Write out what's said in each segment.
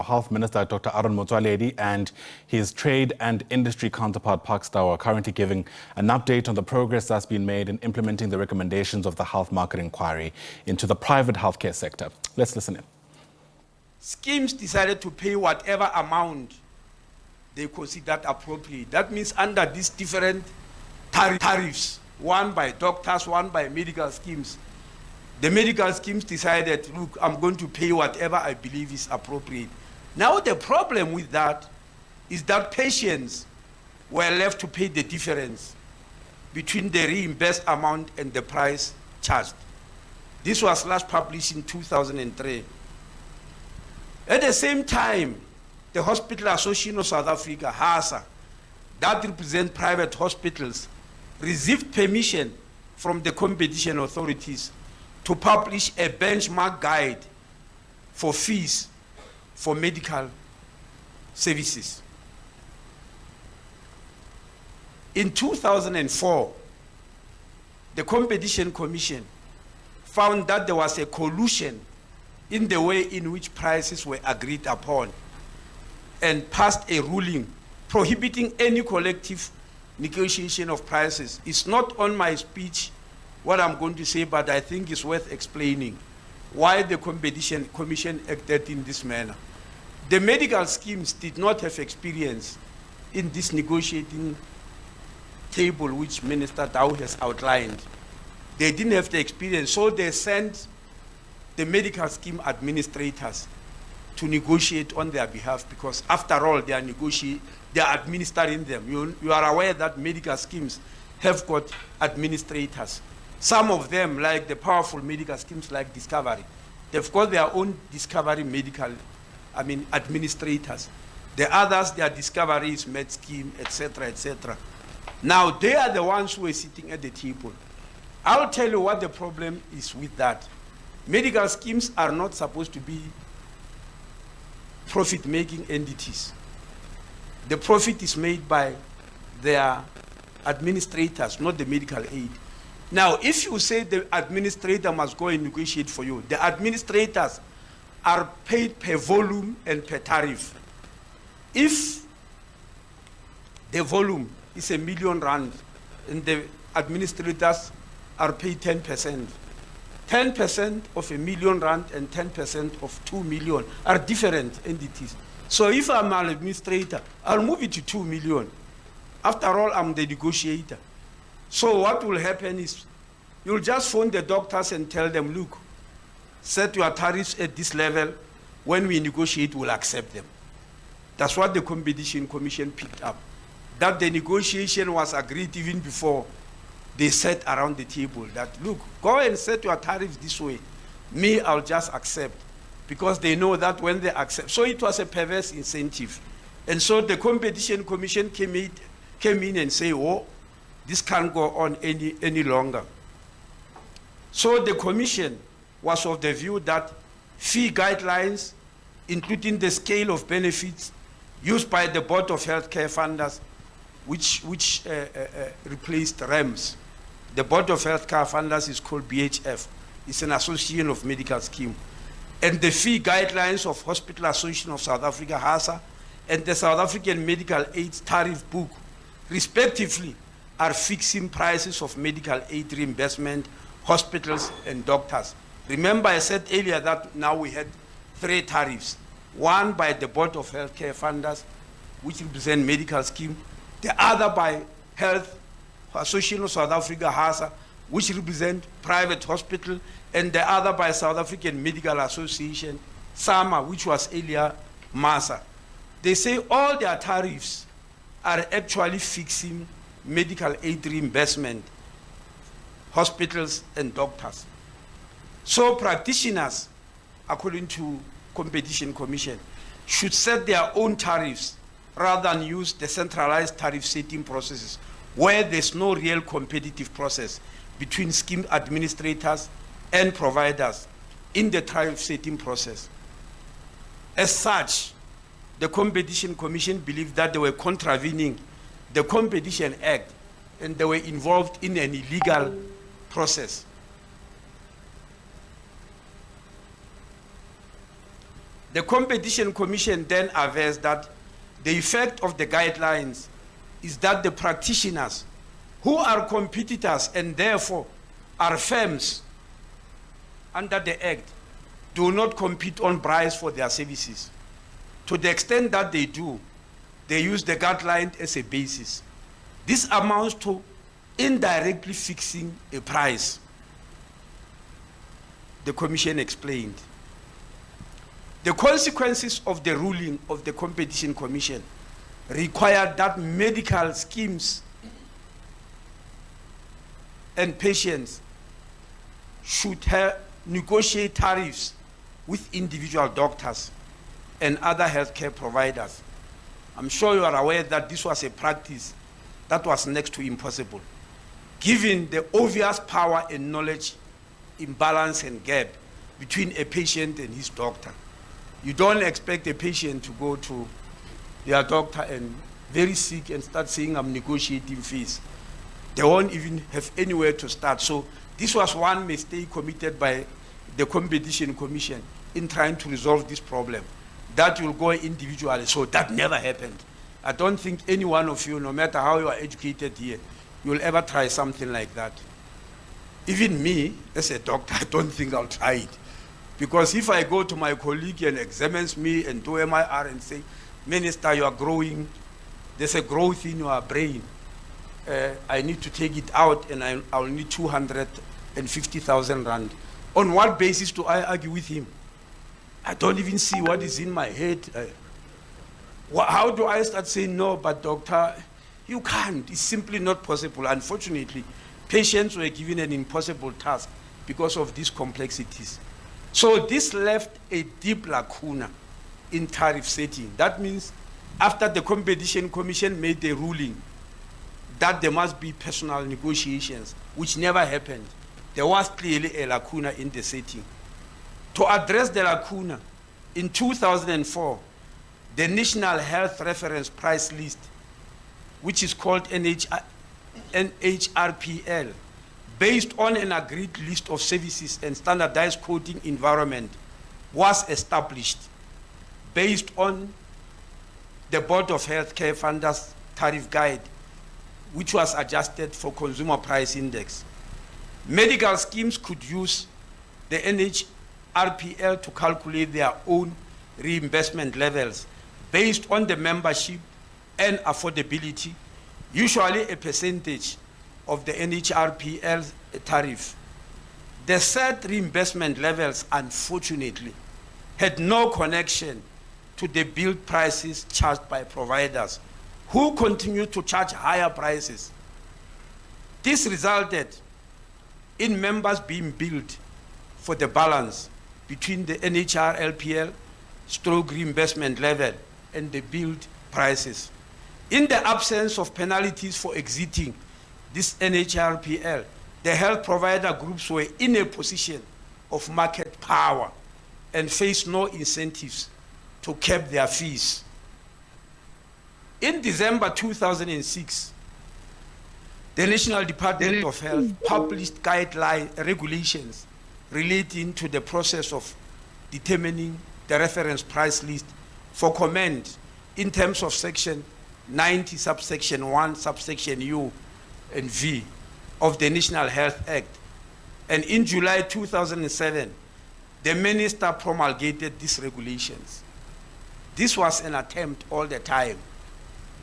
Health Minister Dr Aaron Motsoaledi and his trade and industry counterpart Park Stour are currently giving an update on the progress that's been made in implementing the recommendations of the health market inquiry into the private healthcare sector. Let's listen in. Schemes decided to pay whatever amount they considered appropriate. That means under these different tariffs, one by doctors, one by medical schemes, the medical schemes decided, look, I'm going to pay whatever I believe is appropriate. Now the problem with that is that patients were left to pay the difference between the reimbursed amount and the price charged. This was last published in 2003. At the same time, the Hospital Association of South Africa, HASA, that represents private hospitals, received permission from the competition authorities to publish a benchmark guide for fees for medical services. In 2004, the Competition Commission found that there was a collusion in the way in which prices were agreed upon and passed a ruling prohibiting any collective negotiation of prices. It's not on my speech what I'm going to say, but I think it's worth explaining why the Competition Commission acted in this manner. The medical schemes did not have experience in this negotiating table which Minister Dow has outlined. They didn't have the experience, so they sent the medical scheme administrators to negotiate on their behalf, because after all, they are administering them. You are aware that medical schemes have got administrators. Some of them, like the powerful medical schemes like Discovery, they've got their own Discovery administrators. The others, their Discovery is Med Scheme, etc., etc. Now, they are the ones who are sitting at the table. I'll tell you what the problem is with that. Medical schemes are not supposed to be profit-making entities. The profit is made by their administrators, not the medical aid. Now, if you say the administrator must go and negotiate for you, the administrators are paid per volume and per tariff. If the volume is R1 million and the administrators are paid 10%, 10% of R1 million and 10% of 2 million are different entities. So if I'm an administrator, I'll move it to 2 million. After all, I'm the negotiator. So what will happen is you'll just phone the doctors and tell them, look, set your tariffs at this level. When we negotiate, we'll accept them. That's what the Competition Commission picked up. That the negotiation was agreed even before they sat around the table, that, look, go and set your tariffs this way. Me, I'll just accept, because they know that when they accept. So it was a perverse incentive. And so the Competition Commission came in and said, oh, this can't go on any longer. So the Commission was of the view that fee guidelines, including the scale of benefits used by the Board of Healthcare Funders, which replaced REMS. The Board of Healthcare Funders is called BHF. It's an association of medical scheme. And the fee guidelines of Hospital Association of South Africa, HASA, and the South African Medical Aid Tariff Book, respectively, are fixing prices of medical aid reimbursement, hospitals, and doctors. Remember, I said earlier that now we had 3 tariffs. One by the Board of Healthcare Funders, which represent medical scheme. The other by Health Association of South Africa, HASA, which represent private hospital. And the other by South African Medical Association, SAMA, which was earlier MASA. They say all their tariffs are actually fixing medical aid reimbursement, hospitals and doctors. So practitioners, according to Competition Commission, should set their own tariffs rather than use the centralized tariff setting processes where there's no real competitive process between scheme administrators and providers in the tariff setting process. As such, the Competition Commission believed that they were contravening the Competition Act and they were involved in an illegal process. The Competition Commission then avers that the effect of the guidelines is that the practitioners who are competitors and therefore are firms under the Act do not compete on price for their services. To the extent that they do, they use the guideline as a basis. This amounts to indirectly fixing a price, the Commission explained. The consequences of the ruling of the Competition Commission required that medical schemes and patients should negotiate tariffs with individual doctors and other healthcare providers. I'm sure you are aware that this was a practice that was next to impossible, given the obvious power and knowledge imbalance and gap between a patient and his doctor. You don't expect a patient to go to their doctor and very sick and start saying, I'm negotiating fees. They won't even have anywhere to start. So this was one mistake committed by the Competition Commission in trying to resolve this problem. That will go individually, so that never happened. I don't think any one of you, no matter how you are educated here, you will ever try something like that. Even me, as a doctor, I don't think I'll try it. Because if I go to my colleague and examines me and do MIR and say, Minister, you are growing, there's a growth in your brain, I need to take it out and I'll need 250,000 rand. On what basis do I argue with him? I don't even see what is in my head. How do I start saying, no, but doctor, you can't. It's simply not possible. Unfortunately, patients were given an impossible task because of these complexities. So this left a deep lacuna in tariff setting. That means after the Competition Commission made the ruling that there must be personal negotiations, which never happened, there was clearly a lacuna in the setting. To address the lacuna, in 2004, the National Health Reference Price List, which is called NHRPL, based on an agreed list of services and standardized coding environment, was established based on the Board of Healthcare Funders Tariff Guide, which was adjusted for Consumer Price Index. Medical schemes could use the NHRPL to calculate their own reimbursement levels based on the membership and affordability, usually a percentage of the NHRPL tariff. The set reimbursement levels, unfortunately, had no connection to the billed prices charged by providers, who continued to charge higher prices. This resulted in members being billed for the balance between the NHRPL stroke reimbursement level and the billed prices. In the absence of penalties for exiting this NHRPL, the health provider groups were in a position of market power and faced no incentives to cap their fees. In December 2006, the National Department of Health published regulations relating to the process of determining the reference price list for comment in terms of section 90 subsection 1 subsection U and V of the National Health Act. And in July 2007, the minister promulgated these regulations. This was an attempt all the time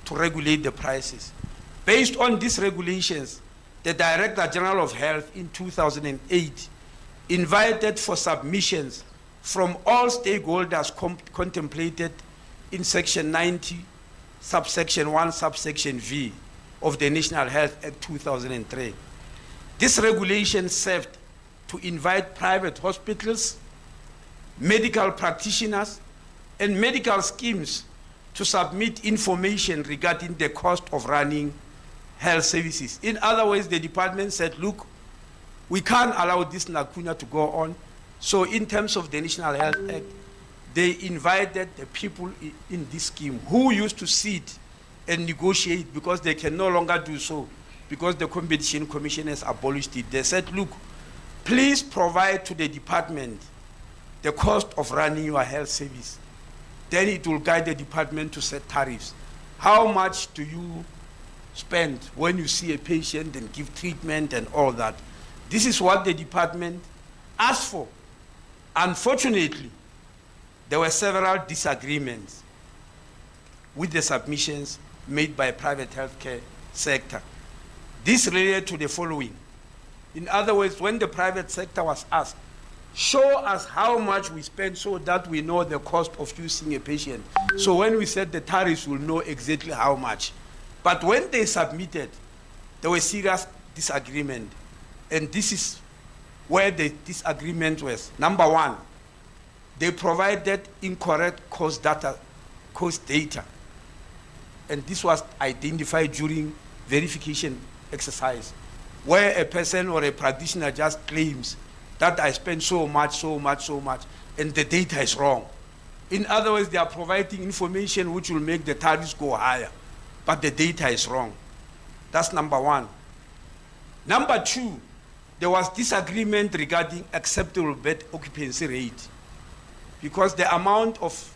to regulate the prices. Based on these regulations, the Director General of Health in 2008 invited for submissions from all stakeholders contemplated in section 90, subsection 1, subsection V of the National Health Act 2003. This regulation served to invite private hospitals, medical practitioners, and medical schemes to submit information regarding the cost of running health services. In other words, the department said, look, we can't allow this lacuna to go on. So in terms of the National Health Act, they invited the people in this scheme who used to sit and negotiate, because they can no longer do so because the Competition Commission has abolished it. They said, look, please provide to the department the cost of running your health service. Then it will guide the department to set tariffs. How much do you spend when you see a patient and give treatment and all that? This is what the department asked for. Unfortunately, there were several disagreements with the submissions made by private healthcare sector. This related to the following. In other words, when the private sector was asked, show us how much we spend so that we know the cost of you seeing a patient. So when we said the tariffs, we'll know exactly how much. But when they submitted, there was serious disagreement. And this is where the disagreement was. Number one, they provided incorrect cost data. And this was identified during verification exercise, where a person or a practitioner just claims that I spend so much, and the data is wrong. In other words, they are providing information which will make the tariffs go higher, but the data is wrong. That's number one. Number two, there was disagreement regarding acceptable bed occupancy rate, because the amount of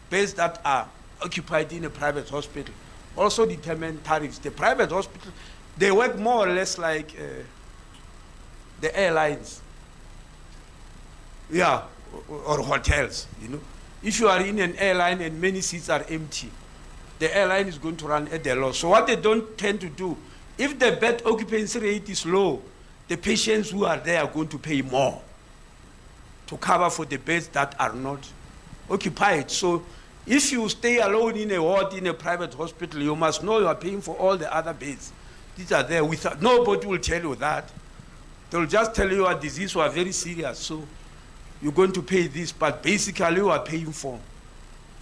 beds that are occupied in a private hospital also determine tariffs. The private hospital, they work more or less like the airlines, yeah, or hotels, you know. If you are in an airline and many seats are empty, the airline is going to run at their loss. So what they don't tend to do, if the bed occupancy rate is low, the patients who are there are going to pay more to cover for the beds that are not occupied. So if you stay alone in a ward in a private hospital, you must know you are paying for all the other beds. These are there without, nobody will tell you that. They'll just tell you your disease was very serious, so you're going to pay this, but basically you are paying for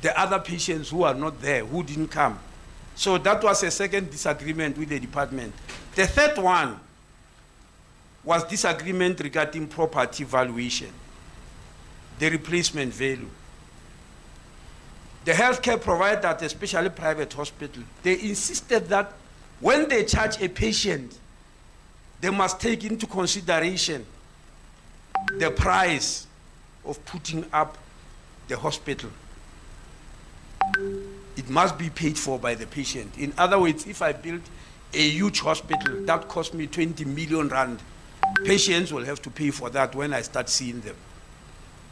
the other patients who are not there, who didn't come. So that was a second disagreement with the department. The third one was disagreement regarding property valuation, the replacement value. The healthcare provider, especially private hospital, they insisted that when they charge a patient, they must take into consideration the price of putting up the hospital. It must be paid for by the patient. In other words, if I build a huge hospital that cost me 20 million rand, patients will have to pay for that when I start seeing them.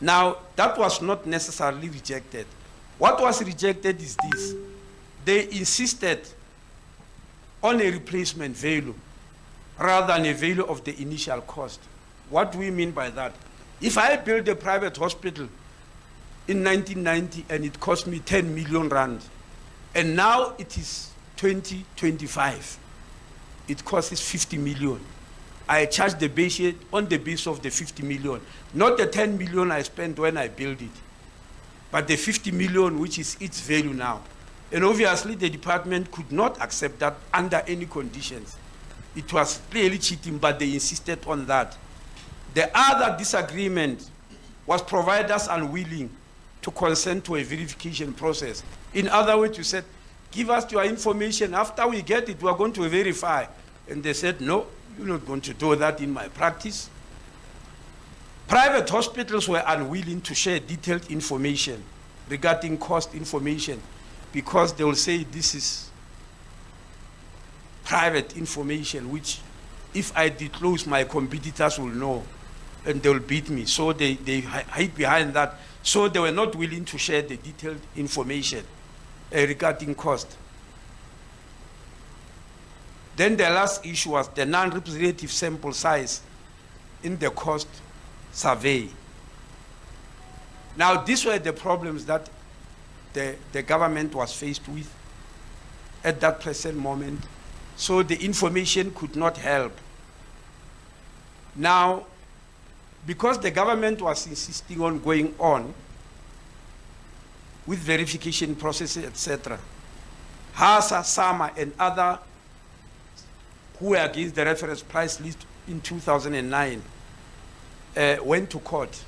Now, that was not necessarily rejected. What was rejected is this. They insisted on a replacement value rather than a value of the initial cost. What do we mean by that? If I build a private hospital in 1990 and it cost me 10 million rand, and now it is 2025, it costs 50 million. I charge the patient on the basis of the 50 million, not the 10 million I spent when I built it, but the 50 million, which is its value now. And obviously the department could not accept that under any conditions. It was clearly cheating, but they insisted on that. The other disagreement was providers unwilling to consent to a verification process. In other words, you said, give us your information. After we get it, we are going to verify. And they said, no, you're not going to do that in my practice. Private hospitals were unwilling to share detailed information regarding cost information because they will say this is private information, which if I disclose, my competitors will know and they will beat me. So they hide behind that. So they were not willing to share the detailed information regarding cost. Then the last issue was the non-representative sample size in the cost survey. Now, these were the problems that the government was faced with at that present moment. So the information could not help. Now, because the government was insisting on going on with verification processes, etc., HASA, SAMA, and other who were against the reference price list in 2009 went to court.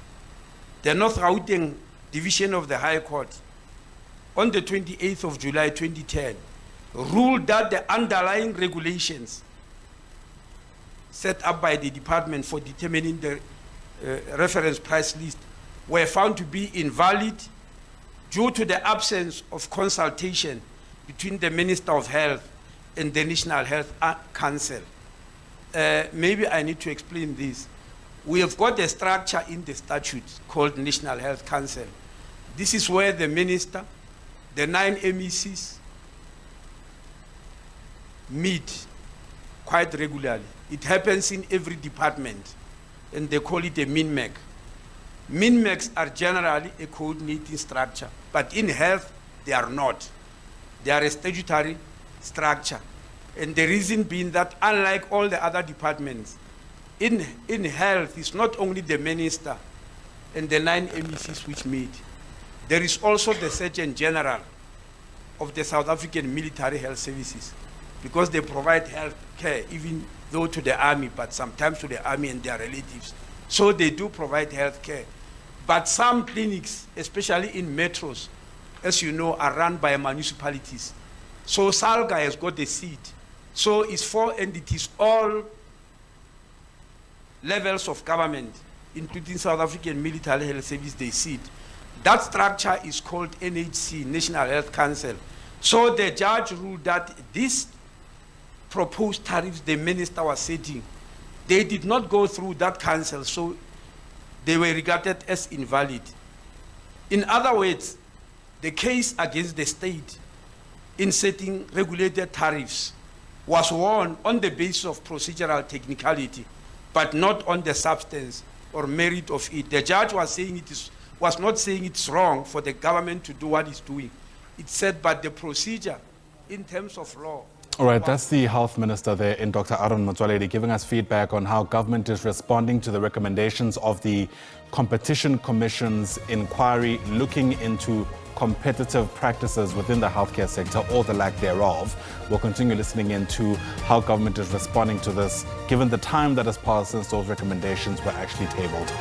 The North Gauteng Division of the High Court, on the 28th of July 2010, ruled that the underlying regulations set up by the department for determining the reference price list were found to be invalid due to the absence of consultation between the Minister of Health and the National Health Council. Maybe I need to explain this. We have got a structure in the statute called National Health Council. This is where the minister, the 9 MECs meet quite regularly. It happens in every department, and they call it a MINMEC. MINMECs are generally a coordinating structure, but in health, they are not. They are a statutory structure. And the reason being that unlike all the other departments, in health, it's not only the minister and the 9 MECs which meet. There is also the Surgeon General of the South African Military Health Services, because they provide health care, even though to the army, but sometimes to the army and their relatives. So they do provide health care. But some clinics, especially in metros, as you know, are run by municipalities. So SALGA has got a seat. So it's 4 entities, all levels of government, including South African Military Health Service, they sit. That structure is called NHC, National Health Council. So the judge ruled that these proposed tariffs the minister was setting, they did not go through that council, so they were regarded as invalid. In other words, the case against the state in setting regulated tariffs was won on the basis of procedural technicality, but not on the substance or merit of it. The judge was not saying it's wrong for the government to do what it's doing. It said, but the procedure in terms of law. All right, that's the Health Minister there in Dr. Aaron Motsoaledi giving us feedback on how government is responding to the recommendations of the Competition Commission's inquiry looking into competitive practices within the healthcare sector or the lack thereof. We'll continue listening into how government is responding to this, given the time that has passed since those recommendations were actually tabled.